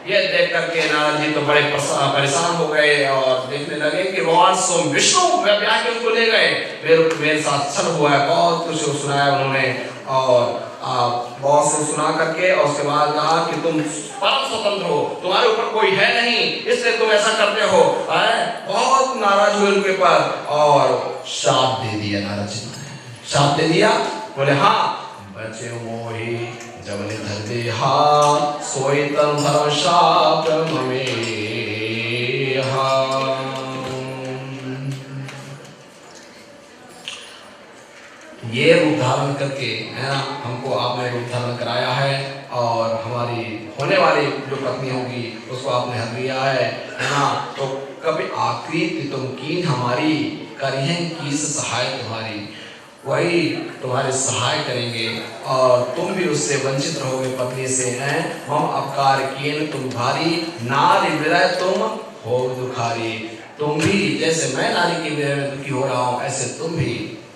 ये देख करके नारद जी तो बड़े परेशान हो गए और देखने लगे कि भगवान स्वयं विष्णु ब्याह के उनको ले गए, मेरे साथ छल हुआ है, बहुत कुछ सुनाया उन्होंने। और बहुत से सुना करके और उसके बाद कहा कि तुम परम स्वतंत्र हो, तुम्हारे ऊपर कोई है नहीं, इसलिए तुम ऐसा करते हो। बहुत नाराज हुए उनके ऊपर और शाप दे दिया। नारद जी ने शाप दे दिया, बोले हाँ बचे मोही जब निधर देहा सोई तन धर्म शाप में। ये रूप धारण करके है ना, हमको आपने रूप धारण कराया है और हमारी होने वाली जो पत्नी होगी उसको आपने हर लिया है ना। तो कभी आकृति तुम की हमारी करें किस सहाय तुम्हारी, वही तुम्हारे सहाय करेंगे और तुम भी उससे वंचित रहोगे पत्नी से। हैं हम अपकार किए तुम भारी, नारी विरह तुम हो दुखारी। तुम भी जैसे मैं नारी की विरह में दुखी हो रहा हूँ, ऐसे तुम भी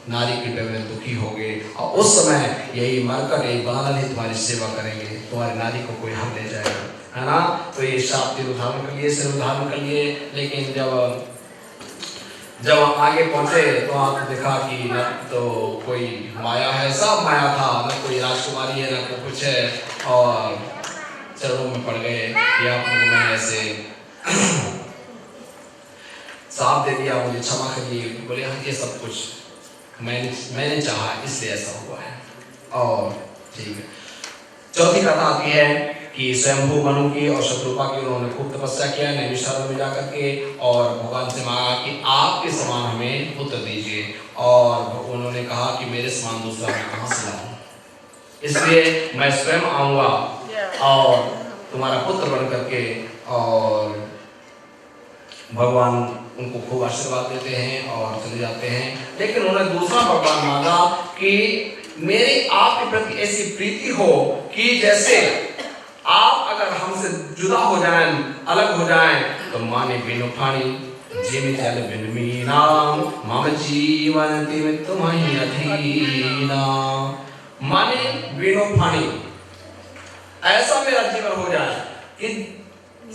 नारी की विरह में दुखी होगे और उस समय यही मरकर यही बानर ही तुम्हारी सेवा करेंगे, तुम्हारी नारी को कोई हम ले जाएगा, है ना। तो ये शाप तीर उदाहरण कर लिए, सिर उदाहरण कर लिए। लेकिन जब आगे पहुंचे तो आपने देखा कि न तो कोई माया है, सब माया था, न कोई राजकुमारी है न कोई कुछ है। और चरणों में पड़ गए कि आप मैं ऐसे साफ दे दिया, मुझे क्षमा करिए। बोले हाँ ये सब कुछ मैंने चाहा इसलिए ऐसा हुआ है। और ठीक है, चौथी कथा आती है कि स्वयंभू मनु की और शत्रुपा की उन्होंने खूब तपस्या किया नैमिषारण्य में जाकर के और भगवान से मांगा कि आपके समान हमें पुत्र दीजिए। और उन्होंने कहा कि मेरे समान दूसरा मैं कहाँ से लाऊं, इसलिए मैं स्वयं आऊंगा और तुम्हारा पुत्र बन करके। और भगवान उनको खूब आशीर्वाद देते हैं और चले जाते हैं। लेकिन उन्होंने दूसरा भगवान मांगा कि मेरी आपके प्रति ऐसी प्रीति हो कि जैसे आप अगर हमसे जुदा हो जाएं, अलग हो जाएं, तो माने बिनु पानी जीवित जल बिन मीना मम जीवन तिम तुम्हारी अधीना। माने बिनु पानी ऐसा मेरा जीवन हो जाए कि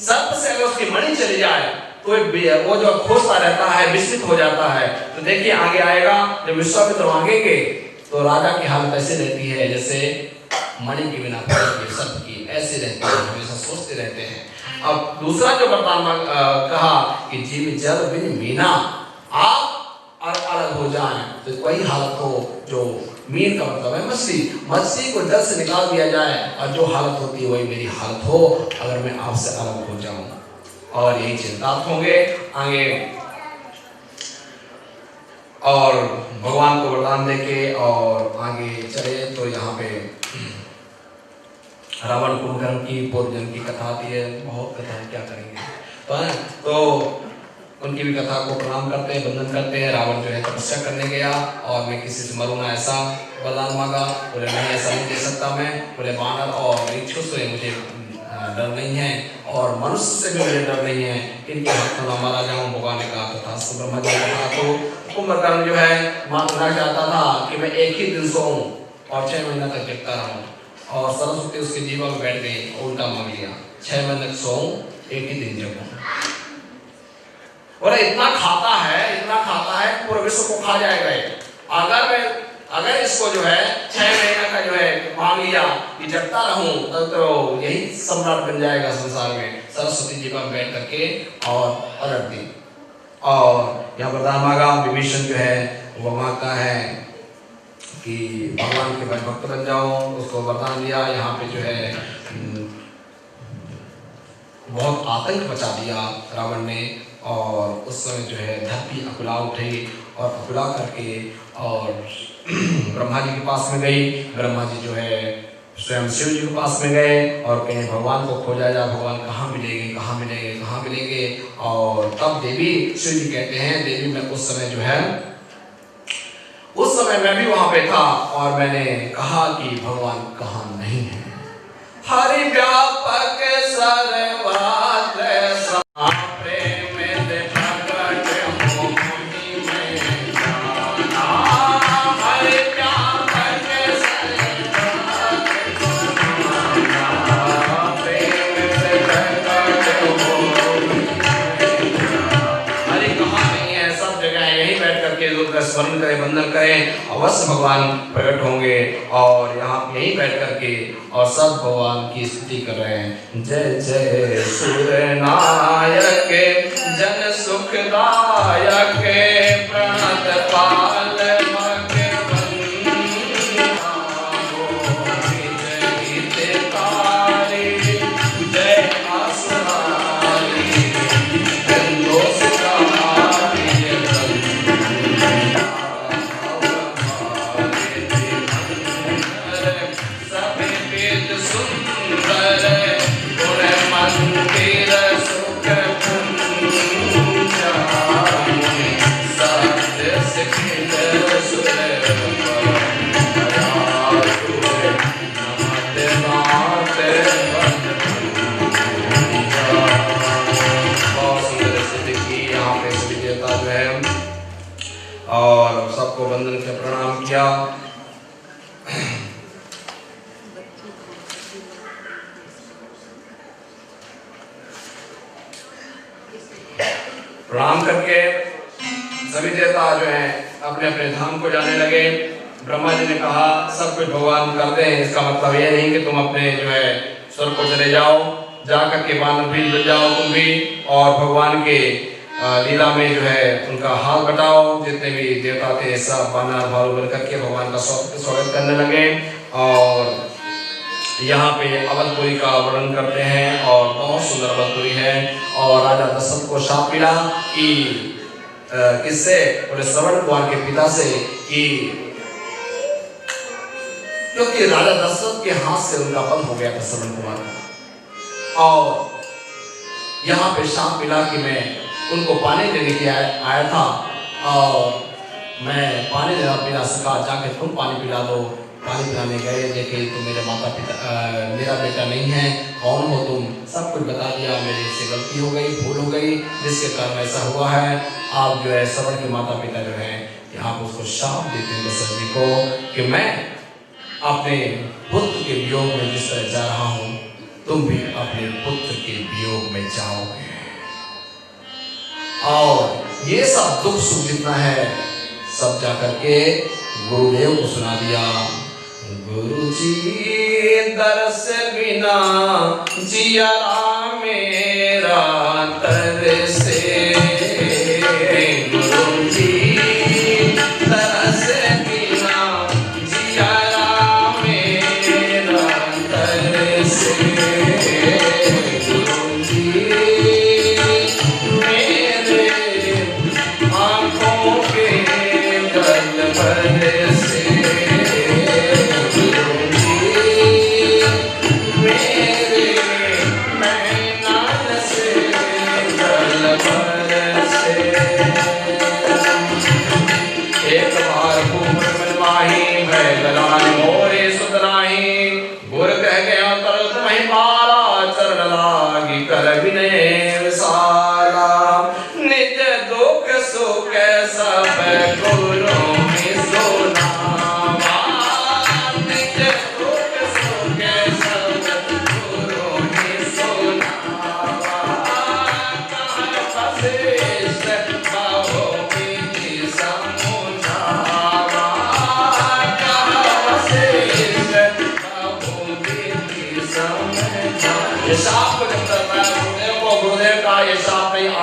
सर्प से अगर उसकी मणि चली जाए तो वो जो खोजता रहता है, विस्मित हो जाता है। तो देखिए आगे आएगा जब विश्वामित्र मांगेंगे तो राजा की हालत ऐसे रहती है जैसे मणि के बिना सर्प की ऐसे रहती है, हमेशा सोचते रहते हैं। अब दूसरा जो वरदान कहा कि जीव जल बिन मीना, आप अलग हो जाएं तो वही हालत हो जो मीन का मतलब है मछली को जल से निकाल दिया जाए और जो हालत होती है वही मेरी हालत हो अगर मैं आपसे अलग हो जाऊं। और यही चिंतात होंगे आगे। और भगवान को वरदान देके और आगे चले तो यहाँ पे रावण कुंभकर्ण की पूर्व जन्म की कथा आती है। बहुत कथा है, क्या करेंगे। तो उनकी भी कथा को प्रणाम करते हैं, वंदन करते हैं। रावण जो है तपस्या करने गया और मैं किसी से मरूंगा ऐसा वरदान मांगा। बोले नहीं ऐसा नहीं दे सकता मैं। बोले बानर और राक्षस से मुझे डर नहीं है और मनुष्य से भी मुझे डर नहीं है, इनके हाथ में मारा जाऊं। भगवान ने कहा था ब्रह्मा जी ने कहा तो कुंभकर्ण जो है मानना चाहता था कि मैं एक ही दिन सोऊं और 6 महीना तक जगता रहूं। और सरस्वती उसके जीवन में बैठ गई, उल्टा मांग लिया 6 महीने तक सोऊं, एक ही दिन जगूं। बोले इतना खाता है पूरे विश्व को खा जाएगा। अगर इसको जो है 6 महीने का जो है मांग लिया कि जगता रहूं तो यही सम्राट बन जाएगा संसार में। सरस्वती जी पर बैठ करके और पलट दी। और यहाँ वरदान मांगा। विभीषण जो है वो मांगता है कि भगवान के भक्त बन जाओ, उसको वरदान दिया। यहाँ पे जो है बहुत आतंक मचा दिया रावण ने। और उस समय जो है धरती अकुला उठी और अकुला करके और ब्रह्मा जी के पास में गई। ब्रह्मा जी जो है स्वयं शिव जी के पास में गए और कहें भगवान को खोजा जाए, भगवान कहाँ मिलेंगे। और तब देवी शिव जी कहते हैं देवी मैं उस समय मैं भी वहां पे था और मैंने कहा कि भगवान कहाँ नहीं है। हरि व्यापक सर्वत्र स्मरण करें, वंदन करें, अवश्य भगवान प्रकट होंगे। और यहाँ यहीं बैठ करके और सब भगवान की स्तुति कर रहे हैं। जय जय सूरनायक जन सुखदायक प्रणत पाल और सबको वंदन किया, प्रणाम किया। प्रणाम करके सभी देवता जो हैं अपने अपने धाम को जाने लगे। ब्रह्मा जी ने कहा सब कुछ भगवान करते हैं, इसका मतलब ये नहीं कि तुम अपने जो है स्वर्ग को चले जाओ, जाकर के वानर भी मिल जाओ तुम भी, और भगवान के लीला में जो है उनका हाथ बटाओ। जितने भी देवता थे सब वानर भालू बन करके भगवान का स्वागत करने लगे। और यहाँ पे अवधपुरी का वर्णन करते हैं और बहुत सुंदर अवधपुरी है। और राजा दशरथ को शाप मिला कि किससे, बोले श्रवण कुमार के पिता से, कि क्योंकि राजा दशरथ के हाथ से उनका पद हो गया था श्रवण कुमार का। और यहाँ पे शाप मिला कि मैं उनको पानी देने के आया था और मैं पानी देना पिला सका, जाके तुम पानी पिला दो। पानी पिलाने गए, देखे तो मेरे माता पिता मेरा बेटा नहीं है, कौन हो तुम, सब कुछ बता दिया। मेरे से गलती हो गई, भूल हो गई, जिसके कारण ऐसा हुआ है। आप जो है श्रवण के माता पिता जो है यहाँ पर उसको शाप देते हैं दशरथ जी को कि मैं अपने पुत्र के वियोग में जिस तरह जा रहा हूँ, तुम भी अपने पुत्र के वियोग में जाओगे। और ये सब दुख सुख जितना है सब जाकर के गुरुदेव को सुना दिया। गुरुजी दरस बिना जिया मेरा तरसे, गुरुजी दरस बिना जिया मेरा तरसे, गुरुजी मेरे आँखों के गल भर से,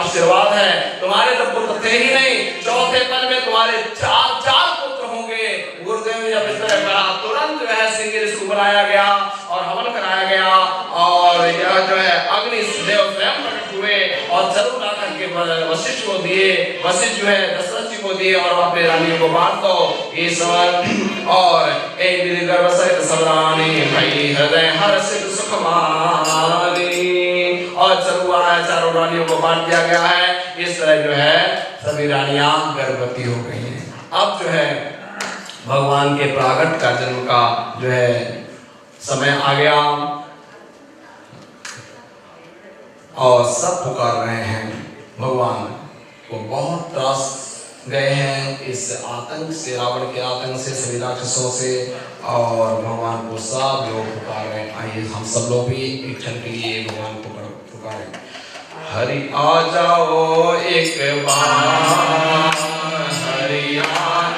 आशीर्वाद है। तुम्हारे तो पुत्र थे ही नहीं, चौथे पद में तुम्हारे चार पुत्र होंगे। गुरुदेव ने जब इस तरह कहा, तुरंत जो है सिंह ऋषि को बुलाया गया और हवन कराया गया। और यह जो है अग्नि देव स्वयं प्रकट हुए और जरूर आकर के वशिष्ठ को दिए। वशिष्ठ जो है दशरथ जी को दिए और अपने रानी को बांट दो ये सब। और एक दिन गर्भ सहित सब रानी भई हृदय हर्षित सुख मानी, और चारों रानियों को बांट दिया गया है। इस तरह जो है सभी रानियां गर्भवती हो गई हैं। अब जो है भगवान के प्रागट का जन्म का जो है समय आ गया और सब पुकार रहे हैं भगवान को। बहुत त्रास गए हैं इस आतंक से, रावण के आतंक से, सभी राक्षसों से, और भगवान को सब लोग पुकार रहे हैं। आइए हम सब लोग भी एक क्षण के लिए भगवान को पुकारें। हरि आ जाओ एक बार, हरि आ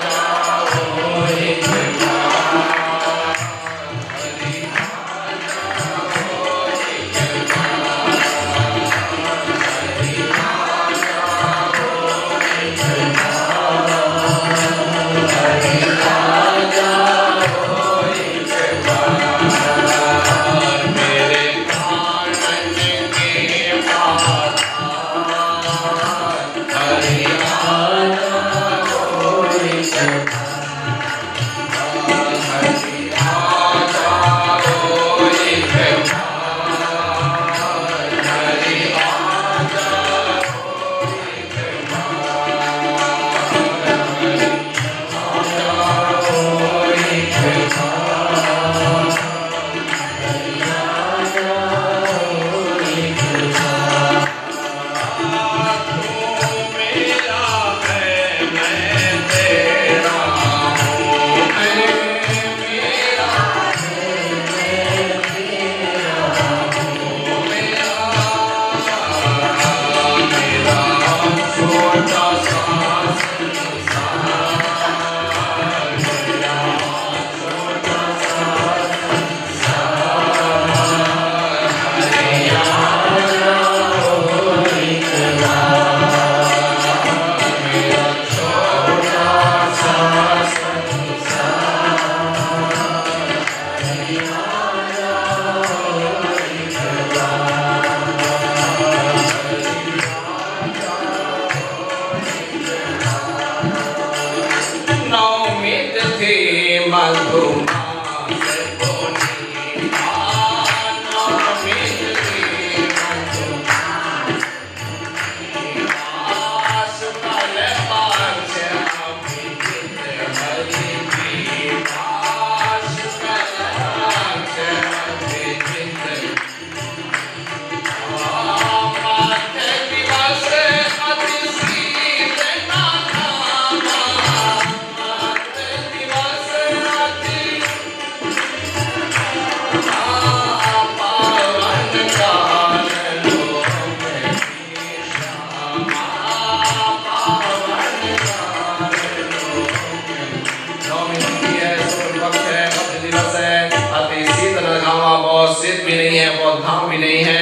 भी नहीं है, बौद्ध धाम भी नहीं है,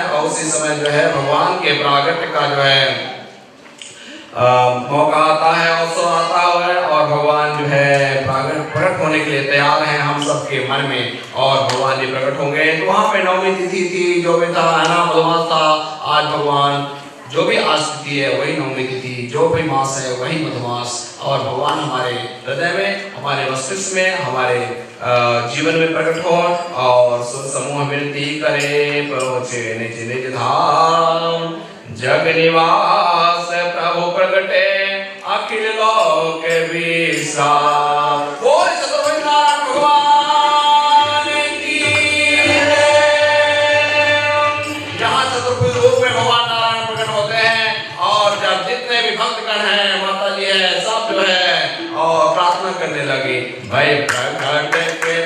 और उसी समय जो है भगवान के प्रागट्य का जो है मौका आता है, अवसर आता है और भगवान जो है प्रकट होने के लिए तैयार हैं हम सबके मन में, और भगवान जी प्रकट होंगे। तो वहाँ पे नवमी तिथि थी, जो भी था है ना, मधुमास था। आज भगवान जो भी आज तिथि है वही नवमी तिथि, जो भी मास है वही मधुमास, और भगवान हमारे हृदय में, हमारे मस्तिष्क में, हमारे जीवन में प्रकट हो। और समूह विनती करे, पहुँचे निज निज धाम, जग निवास प्रभु प्रगटे, अखिल लोक विश्राम। बोल चतुर्भुज नारायण भगवान की जय। जहाँ चतुर्भुज रूप में भगवान नारायण प्रकट होते हैं, और जब जितने भी भक्तगण हैं, माता जी है, सब जो है और प्रार्थना करने लगे, भय प्रकट के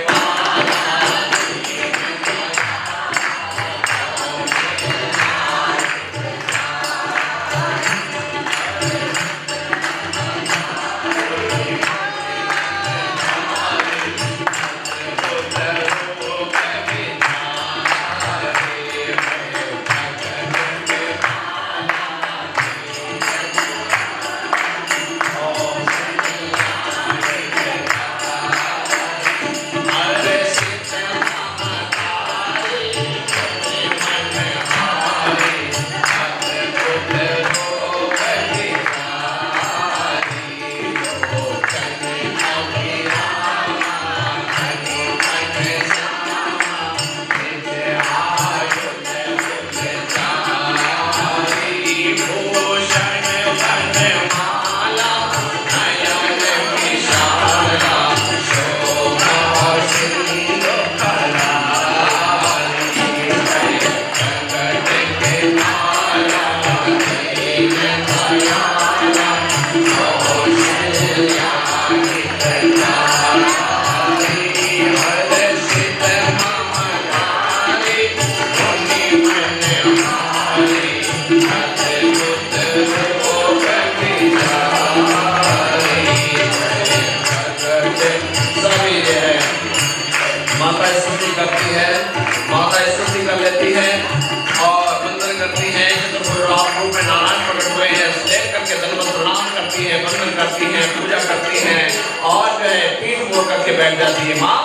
पूजा करती हैं, और जो है पीठ मोड़ करके बैठ जाती है। माँ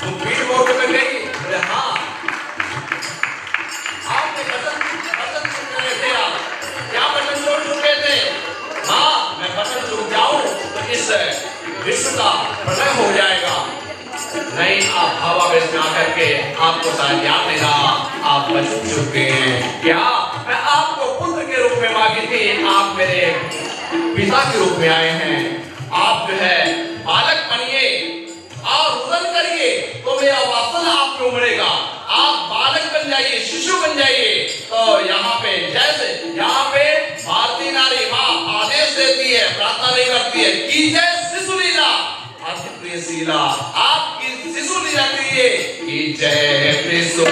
तुम पीठ मोड़ कर गई? बोले हाँ। आपने बटन चुन रहे थे, आप क्या बटन छोड़ चुके थे? हाँ, मैं बटन चुन जाऊं तो इस विश्व का प्रलय हो जाएगा। नहीं, आप भावावेश में आकर के आपको शायद याद नहीं रहा, आप बच चुके हैं। क्या मैं आपको पुत्र के रूप में मांगी थी, आप मेरे पिता के रूप में आए हैं। आप जो है बालक बनिए और रुदन करिए, तो मेरा वात्सल्य आप में उमड़ेगा। आप बालक बन जाइए, शिशु बन जाइए। तो यहाँ पे जैसे यहाँ पे भारतीय नारी माँ आदेश देती है, प्रार्थना नहीं करती है, कीजिए शिशु लीला, अति प्रिय शीला, आपकी शिशु लीला कीजिए, कीजिए शिशु